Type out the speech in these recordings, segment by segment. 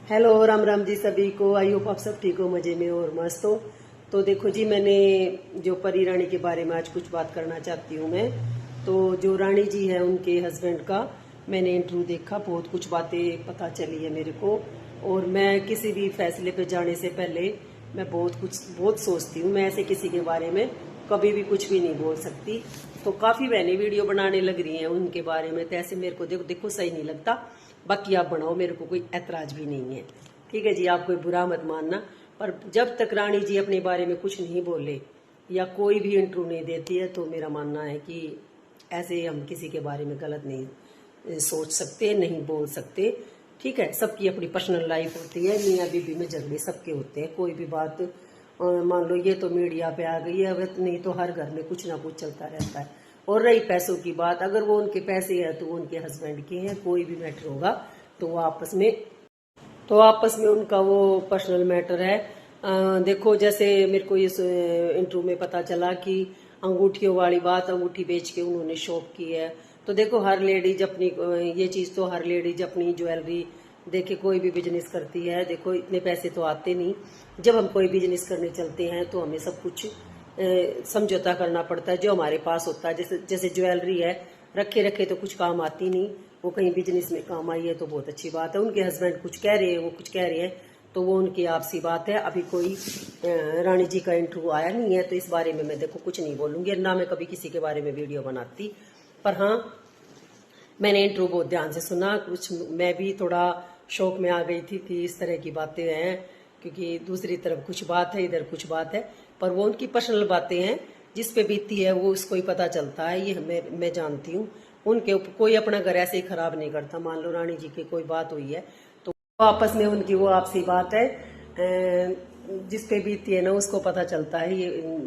Hello, Ram Ram ji सभी को। I hope आप सब ठीक हो, मजे में और मस्त हो। तो देखो जी, मैंने जो परी रानी के बारे में आज कुछ बात करना चाहती हूँ मैं। तो जो रानी जी है उनके हस्बैंड का मैंने इंटरव्यू देखा, बहुत कुछ बातें पता चली है मेरे को। और मैं किसी भी फैसले पे जाने से पहले मैं बहुत सोचती हूँ। मैं ऐसे किसी के बारे में कभी भी कुछ भी नहीं बोल सकती। तो काफी बहनें वीडियो बनाने लग रही हैं उनके बारे में, तो ऐसे मेरे को देखो सही नहीं लगता। बाकी आप बनाओ, मेरे को कोई ऐतराज भी नहीं है, ठीक है जी। आप कोई बुरा मत मानना। पर जब तक रानी जी अपने बारे में कुछ नहीं बोले या कोई भी इंटरव्यू नहीं देती है, तो मेरा मानना है कि ऐसे हम किसी के बारे में गलत नहीं सोच सकते, नहीं बोल सकते, ठीक है। सबकी अपनी पर्सनल लाइफ होती है, मियाँ बीबी में झगड़े सबके होते हैं। कोई भी बात मान लो ये तो मीडिया पे आ गई है, नहीं तो हर घर में कुछ ना कुछ चलता रहता है। और रही पैसों की बात, अगर वो उनके पैसे हैं तो वो उनके हस्बैंड के हैं, कोई भी मैटर होगा तो वो आपस में उनका वो पर्सनल मैटर है। देखो, जैसे मेरे को इस इंटरव्यू में पता चला कि अंगूठियों वाली बात, अंगूठी बेच के उन्होंने शॉप की है। तो देखो, हर लेडीज अपनी ये चीज तो हर लेडीज अपनी ज्वेलरी देखे कोई भी बिजनेस करती है। देखो, इतने पैसे तो आते नहीं। जब हम कोई बिजनेस करने चलते हैं तो हमें सब कुछ समझौता करना पड़ता है जो हमारे पास होता है। जैसे जैसे ज्वेलरी है, रखे रखे तो कुछ काम आती नहीं, वो कहीं बिजनेस में काम आई है तो बहुत अच्छी बात है। उनके हस्बैंड कुछ कह रहे हैं, वो कुछ कह रहे हैं, तो वो उनकी आपसी बात है। अभी कोई रानी जी का इंटरव्यू आया नहीं है, तो इस बारे में मैं देखो कुछ नहीं बोलूंगी, ना मैं कभी किसी के बारे में वीडियो बनाती। पर हाँ, मैंने इंटरव्यू बहुत ध्यान से सुना। कुछ मैं भी थोड़ा शौक में आ गई थी कि इस तरह की बातें हैं, क्योंकि दूसरी तरफ कुछ बात है, इधर कुछ बात है। पर वो उनकी पर्सनल बातें हैं, जिस पे बीतती है वो उसको ही पता चलता है, ये मैं जानती हूँ। उनके कोई अपना घर ऐसे ही खराब नहीं करता। मान लो रानी जी की कोई बात हुई है तो आपस में उनकी वो आपसी बात है, जिस पे बीतती है ना उसको पता चलता है। ये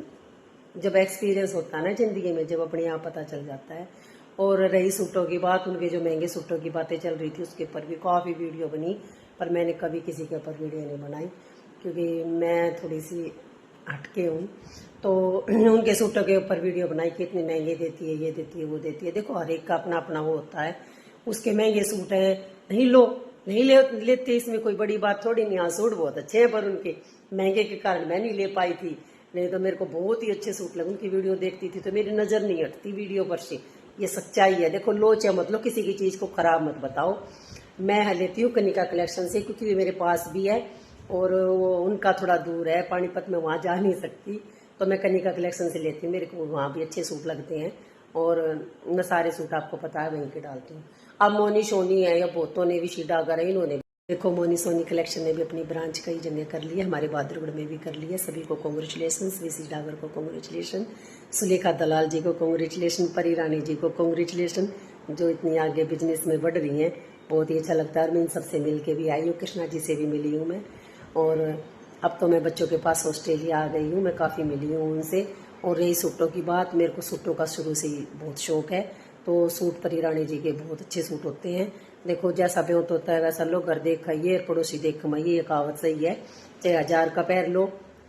जब एक्सपीरियंस होता है ना जिंदगी में, जब अपने आप पता चल जाता है। और रही सूटों की बात, उनके जो महंगे सूटों की बातें चल रही थी उसके ऊपर भी काफ़ी वीडियो बनी, पर मैंने कभी किसी के ऊपर वीडियो नहीं बनाई, क्योंकि मैं थोड़ी सी हटके हूँ। तो उनके सूटों के ऊपर वीडियो बनाई कि इतने महंगे देती है, ये देती है, वो देती है। देखो, हर एक का अपना अपना वो होता है। उसके महंगे सूट है, नहीं लो, नहीं लेते, इसमें कोई बड़ी बात थोड़ी नहीं। हाँ, सूट बहुत अच्छे हैं, पर उनके महंगे के कारण मैं नहीं ले पाई थी। नहीं तो मेरे को बहुत ही अच्छे सूट लगे। उनकी वीडियो देखती थी तो मेरी नजर नहीं हटती वीडियो पर से। ये सच्चाई है। देखो, लोच है मतलब किसी की चीज को खराब मत बताओ। मैं लेती हूँ कनिका कलेक्शन से, क्योंकि मेरे पास भी है और वो उनका थोड़ा दूर है, पानीपत में वहां जा नहीं सकती, तो मैं कनिका कलेक्शन से लेती हूँ। मेरे को वहां भी अच्छे सूट लगते हैं और मैं सारे सूट आपको पता है वहीं के डालती हूँ। अब मोनी सोनी है या बहुतों ने भी शीडागर है, इन्होंने देखो मोनी सोनी कलेक्शन ने भी अपनी ब्रांच कई जगह कर ली है, हमारे बहादुरगढ़ में भी कर ली है। सभी को कॉन्ग्रेचुलेशन, वीसी डागर को कॉन्ग्रेचुलेशन, सुलेखा दलाल जी को कॉन्ग्रेचुलेशन, परी रानी जी को कॉन्ग्रेचुलेशन, जो इतनी आगे बिजनेस में बढ़ रही हैं। बहुत ही अच्छा लगता है। और मैं इन सबसे मिल के भी आई हूँ, कृष्णा जी से भी मिली हूँ मैं। और अब तो मैं बच्चों के पास ऑस्ट्रेलिया आ गई हूँ, मैं काफ़ी मिली हूँ उनसे। और रही सूटों की बात, मेरे को सूटों का शुरू से ही बहुत शौक है। तो सूट परी रानी जी के बहुत अच्छे सूट होते हैं। देखो, जैसा ब्योत होता है वैसा लो, घर देख खाइए पड़ोसी देख कमाइए, ये कहावत सही है। चाहे 1000 का पैर लो,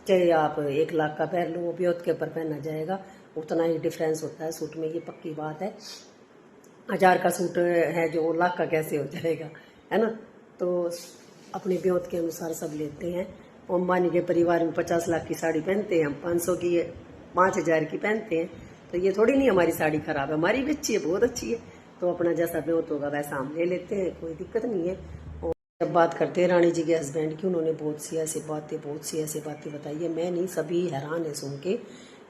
चाहे आप 1 लाख का पैर लो, वो ब्योत के ऊपर पहना जाएगा, उतना ही डिफरेंस होता है सूट में, ये पक्की बात है। 1000 का सूट है जो 1 लाख का कैसे हो जाएगा, है ना। तो अपने ब्योत के अनुसार सब लेते हैं। अंबानी के परिवार में 50 लाख की साड़ी पहनते हैं, हम 500 की 5000 की पहनते हैं। तो ये थोड़ी नहीं हमारी साड़ी खराब है, हमारी भी अच्छी है, बहुत अच्छी है। तो अपना जैसा ब्योत होगा वैसा हम ले लेते हैं, कोई दिक्कत नहीं है। और जब बात करते हैं रानी जी के हस्बैंड की, उन्होंने बहुत सी ऐसी बातें बताई है। मैं नहीं, सभी हैरान है सुन के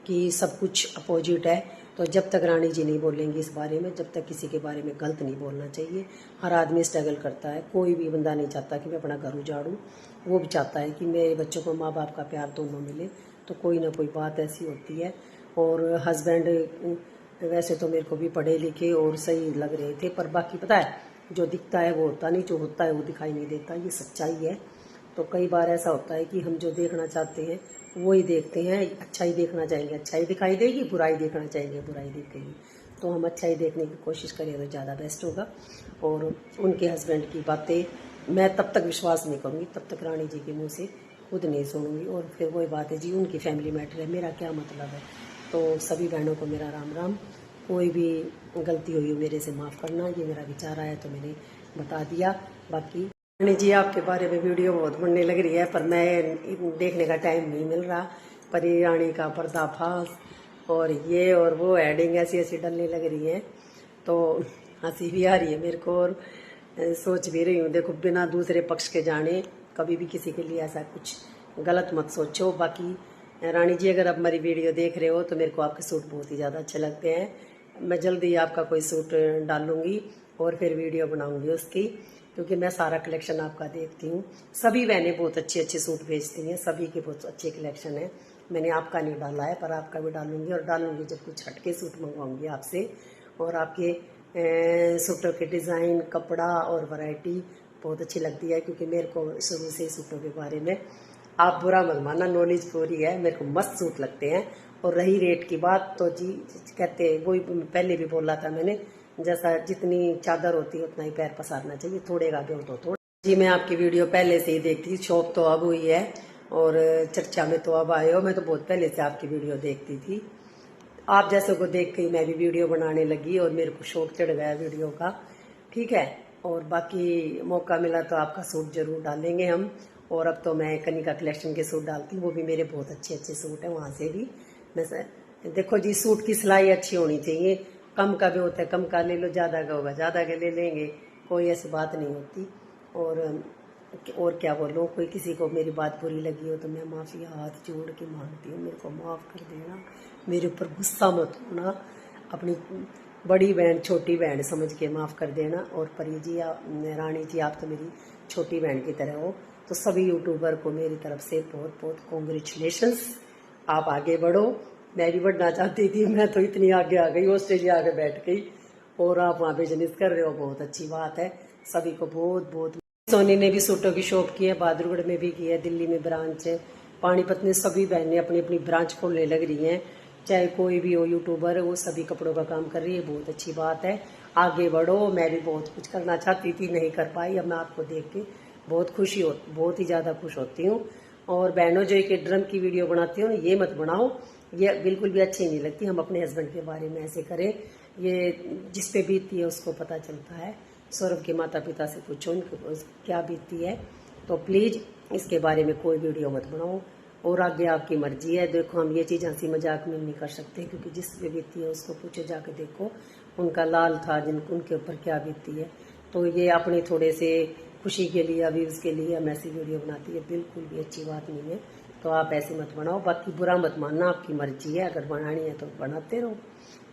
कि सब कुछ अपोजिट है। तो जब तक रानी जी नहीं बोलेंगी इस बारे में, जब तक किसी के बारे में गलत नहीं बोलना चाहिए। हर आदमी स्ट्रगल करता है, कोई भी बंदा नहीं चाहता कि मैं अपना घर उजाड़ूं, वो भी चाहता है कि मेरे बच्चों को माँ बाप का प्यार दोनों मिले। तो कोई ना कोई बात ऐसी होती है। और हस्बैंड वैसे तो मेरे को भी पढ़े लिखे और सही लग रहे थे, पर बाकी पता है, जो दिखता है वो होता नहीं, जो होता है वो दिखाई नहीं देता, ये सच्चाई है। तो कई बार ऐसा होता है कि हम जो देखना चाहते हैं वो ही देखते हैं। अच्छा ही देखना चाहेंगे, अच्छा ही दिखाई देगी, बुराई देखना चाहेंगे, बुराई दिखेगी। तो हम अच्छा ही देखने की कोशिश करें तो ज़्यादा बेस्ट होगा। और उनके हस्बैंड की बातें मैं तब तक विश्वास नहीं करूँगी, तब तक रानी जी के मुँह से खुद नहीं सुनूंगी। और फिर वही बात है जी, उनकी फैमिली मैटर है, मेरा क्या मतलब है। तो सभी बहनों को मेरा राम राम। कोई भी गलती हुई हो मेरे से माफ़ करना, ये मेरा विचार आया तो मैंने बता दिया। बाकी रानी जी आपके बारे में वीडियो बहुत बनने लग रही है, पर मैं देखने का टाइम नहीं मिल रहा। परी रानी का पर्दाफाश और ये और वो एडिंग ऐसी ऐसी डलने लग रही है, तो हंसी भी आ रही है मेरे को। और सोच भी रही हूँ, देखो बिना दूसरे पक्ष के जाने कभी भी किसी के लिए ऐसा कुछ गलत मत सोचो। बाकी रानी जी अगर आप हमारी वीडियो देख रहे हो तो मेरे को आपके सूट बहुत ही ज़्यादा अच्छे लगते हैं। मैं जल्दी आपका कोई सूट डालूंगी और फिर वीडियो बनाऊंगी उसकी, क्योंकि मैं सारा कलेक्शन आपका देखती हूँ। सभी बहनें बहुत अच्छे अच्छे सूट भेजती हैं, सभी के बहुत अच्छे कलेक्शन है। मैंने आपका नहीं डाला है, पर आपका भी डालूंगी, और डालूंगी जब कुछ हटके सूट मंगवाऊंगी आपसे। और आपके सूटों के डिज़ाइन, कपड़ा और वैरायटी बहुत अच्छी लगती है, क्योंकि मेरे को शुरू से सूटों के बारे में, आप बुरा मत मानना, नॉलेज पूरी है। मेरे को मस्त सूट लगते हैं। और रही रेट की बात तो जी कहते हैं, वही पहले भी बोला था मैंने, जैसा जितनी चादर होती है उतना ही पैर पसारना चाहिए, थोड़े का भी तो थोड़ा। जी मैं आपकी वीडियो पहले से ही देखती थी, शौक तो अब हुई है और चर्चा में तो अब आए हो। मैं तो बहुत पहले से आपकी वीडियो देखती थी, आप जैसे को देख के मैं भी वीडियो बनाने लगी और मेरे को शौक चढ़ गया वीडियो का। ठीक है, और बाकी मौका मिला तो आपका सूट जरूर डालेंगे हम। और अब तो मैं कनिका कलेक्शन के सूट डालती हूँ, वो भी मेरे बहुत अच्छे अच्छे सूट हैं, वहाँ से भी मैं देखो जी, सूट की सिलाई अच्छी होनी चाहिए। कम का भी होता है, कम का ले लो, ज़्यादा का होगा ज़्यादा का ले लेंगे, कोई ऐसी बात नहीं होती। और क्या बोलूँ, कोई किसी को मेरी बात बुरी लगी हो तो मैं माफ़ी हाथ जोड़ के मांगती हूँ, मेरे को माफ़ कर देना, मेरे ऊपर गुस्सा मत होना, अपनी बड़ी बहन छोटी बहन समझ के माफ़ कर देना। और परी जी, रानी जी, आप तो मेरी छोटी बहन की तरह हो। तो सभी यूट्यूबर को मेरी तरफ से बहुत बहुत कॉन्ग्रेचुलेशंस, आप आगे बढ़ो। मैं भी बढ़ना चाहती थी, मैं तो इतनी आगे आ गई, ऑस्ट्रेलिया आके बैठ गई, और आप वहाँ बिजनेस कर रहे हो, बहुत अच्छी बात है। सभी को बहुत बहुत। सोनी ने भी सूटों की शॉप की है, बहादुरगढ़ में भी की है, दिल्ली में ब्रांच है, पानीपत में सभी बहनें अपनी अपनी ब्रांच खोलने लग रही हैं। चाहे कोई भी हो यूट्यूबर, वो सभी कपड़ों का काम कर रही है, बहुत अच्छी बात है। आगे बढ़ो। मैं भी बहुत कुछ करना चाहती थी, नहीं कर पाई, अब मैं आपको देख के बहुत ही ज़्यादा खुश होती हूँ। और बहनों जो एक ड्रम की वीडियो बनाती हो ना, ये मत बनाओ, ये बिल्कुल भी अच्छी नहीं लगती। हम अपने हस्बैंड के बारे में ऐसे करें, ये जिस पे बीतती है उसको पता चलता है। सौरभ के माता पिता से पूछो उनको क्या बीतती है, तो प्लीज़ इसके बारे में कोई वीडियो मत बनाओ। और आगे आपकी मर्जी है। देखो, हम ये चीज़ हंसी मजाक में नहीं कर सकते, क्योंकि जिस पे बीती है उसको पूछो जाके, देखो उनका लाल था जिनको, उनके ऊपर क्या बीती है। तो ये अपने थोड़े से खुशी के लिए, व्यूज़ के लिए हम ऐसी वीडियो बनाती है, बिल्कुल भी अच्छी बात नहीं है। तो आप ऐसे मत बनाओ, बाकी बुरा मत मानना, आपकी मर्जी है, अगर बनानी है तो बनाते रहो,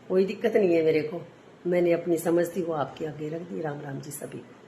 कोई दिक्कत नहीं है मेरे को। मैंने अपनी समझ थी वो आपके आगे रख दी। राम राम जी सभी को।